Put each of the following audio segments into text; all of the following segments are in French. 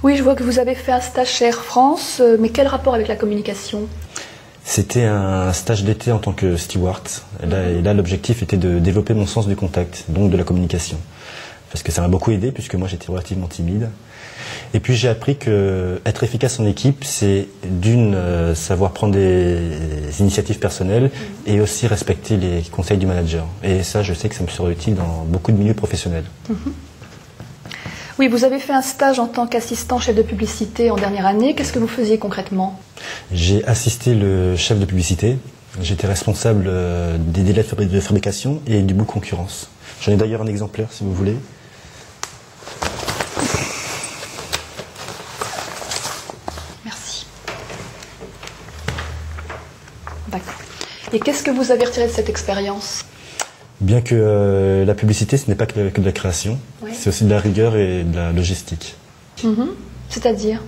Oui, je vois que vous avez fait un stage chez Air France, mais quel rapport avec la communication? C'était un stage d'été en tant que steward. Et là, l'objectif était de développer mon sens du contact, donc de la communication. Parce que ça m'a beaucoup aidé, puisque moi j'étais relativement timide. Et puis j'ai appris que être efficace en équipe, c'est d'une, savoir prendre des initiatives personnelles et aussi respecter les conseils du manager. Et ça, je sais que ça me sera utile dans beaucoup de milieux professionnels. Oui, vous avez fait un stage en tant qu'assistant chef de publicité en dernière année. Qu'est-ce que vous faisiez concrètement? J'ai assisté le chef de publicité. J'étais responsable des délais de fabrication et du bout concurrence. J'en ai d'ailleurs un exemplaire si vous voulez. Merci. D'accord. Et qu'est-ce que vous avez retiré de cette expérience? Bien que la publicité, ce n'est pas que de la création, Oui. c'est aussi de la rigueur et de la logistique. C'est-à-dire?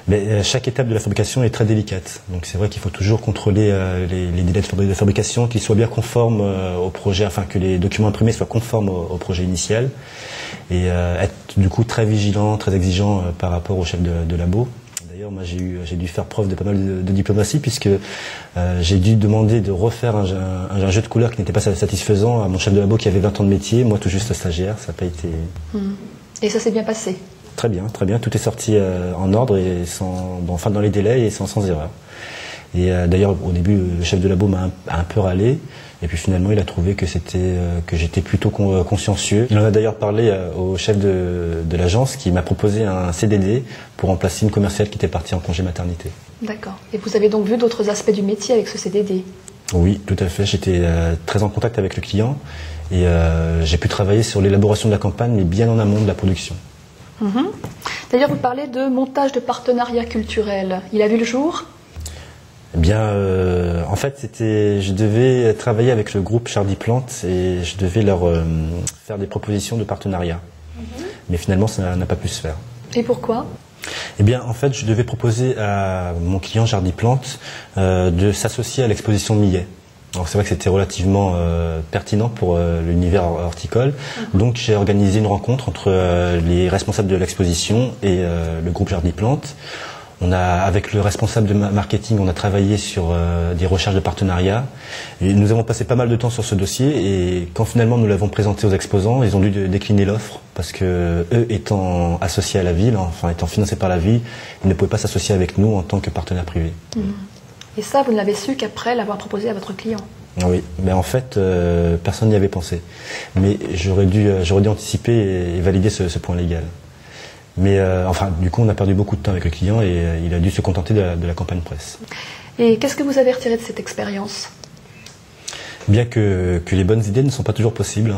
Mais chaque étape de la fabrication est très délicate. Donc c'est vrai qu'il faut toujours contrôler les délais de fabrication, qu'ils soient bien conformes au projet, enfin que les documents imprimés soient conformes au projet initial. Et être du coup très vigilant, très exigeant par rapport au chef de labo. D'ailleurs, moi j'ai dû faire preuve de pas mal de diplomatie puisque j'ai dû demander de refaire un jeu de couleurs qui n'était pas satisfaisant à mon chef de labo qui avait 20 ans de métier, moi tout juste stagiaire, ça n'a pas été... Et ça s'est bien passé? Très bien, tout est sorti en ordre et dans les délais et sans erreur. Et d'ailleurs, au début, le chef de labo m'a un peu râlé, et puis finalement, il a trouvé que j'étais plutôt consciencieux. Il en a d'ailleurs parlé au chef de l'agence qui m'a proposé un CDD pour remplacer une commerciale qui était partie en congé maternité. D'accord. Et vous avez donc vu d'autres aspects du métier avec ce CDD? Oui, tout à fait. J'étais très en contact avec le client et j'ai pu travailler sur l'élaboration de la campagne, mais bien en amont de la production. D'ailleurs, vous parlez de montage de partenariats culturels. Il a vu le jour? Eh bien, en fait, je devais travailler avec le groupe Chardy Plante et je devais leur faire des propositions de partenariat. Mais finalement, ça n'a pas pu se faire. Et pourquoi? Eh bien, en fait, je devais proposer à mon client Chardy Plante de s'associer à l'exposition Millet. Alors c'est vrai que c'était relativement pertinent pour l'univers horticole. Donc j'ai organisé une rencontre entre les responsables de l'exposition et le groupe Chardy Plante. Avec le responsable de marketing, on a travaillé sur des recherches de partenariat. Et nous avons passé pas mal de temps sur ce dossier et quand finalement nous l'avons présenté aux exposants, ils ont dû décliner l'offre parce que eux étant associés à la ville, enfin étant financés par la ville, ils ne pouvaient pas s'associer avec nous en tant que partenaire privé. Et ça, vous ne l'avez su qu'après l'avoir proposé à votre client? Oui, mais en fait, personne n'y avait pensé. Mais j'aurais dû anticiper et valider ce point légal. Mais enfin, du coup, on a perdu beaucoup de temps avec le client et il a dû se contenter de la campagne presse. Et qu'est-ce que vous avez retiré de cette expérience? Bien que les bonnes idées ne sont pas toujours possibles.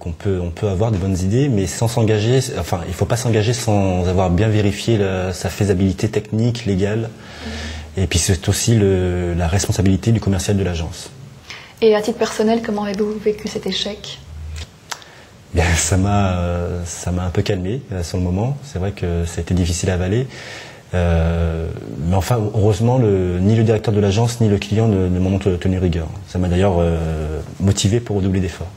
On peut avoir des bonnes idées, mais sans s'engager, enfin, il ne faut pas s'engager sans avoir bien vérifié sa faisabilité technique, légale. Et puis c'est aussi la responsabilité du commercial de l'agence. Et à titre personnel, comment avez-vous vécu cet échec? Bien, ça m'a un peu calmé sur le moment. C'est vrai que ça a été difficile à avaler. Mais enfin, heureusement, ni le directeur de l'agence ni le client ne m'en ont tenu rigueur. Ça m'a d'ailleurs motivé pour redoubler d'efforts.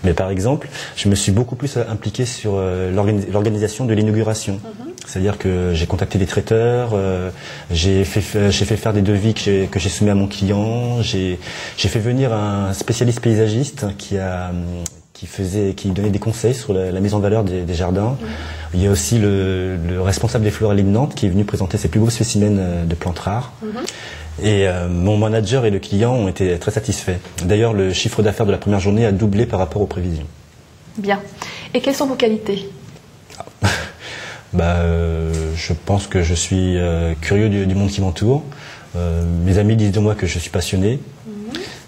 Mais par exemple, je me suis beaucoup plus impliqué sur l'organisation de l'inauguration. C'est-à-dire que j'ai contacté des traiteurs, j'ai fait faire des devis que j'ai soumis à mon client, j'ai fait venir un spécialiste paysagiste qui donnait des conseils sur la mise en valeur des jardins. Il y a aussi le responsable des floraleries de Nantes qui est venu présenter ses plus beaux spécimens de plantes rares. Et mon manager et le client ont été très satisfaits. D'ailleurs, le chiffre d'affaires de la première journée a doublé par rapport aux prévisions. Bien. Et quelles sont vos qualités? Je pense que je suis curieux du monde qui m'entoure. Mes amis disent de moi que je suis passionné.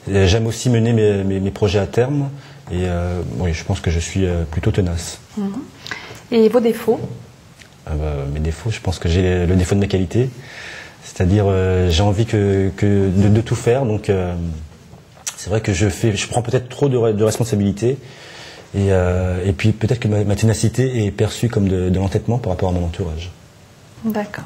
J'aime aussi mener mes projets à terme. Et oui, je pense que je suis plutôt tenace. Et vos défauts? Mes défauts, je pense que j'ai le défaut de mes qualités. C'est-à-dire, j'ai envie de tout faire. Donc, c'est vrai que je prends peut-être trop de responsabilités. Et puis, peut-être que ma ténacité est perçue comme de l'entêtement par rapport à mon entourage. D'accord.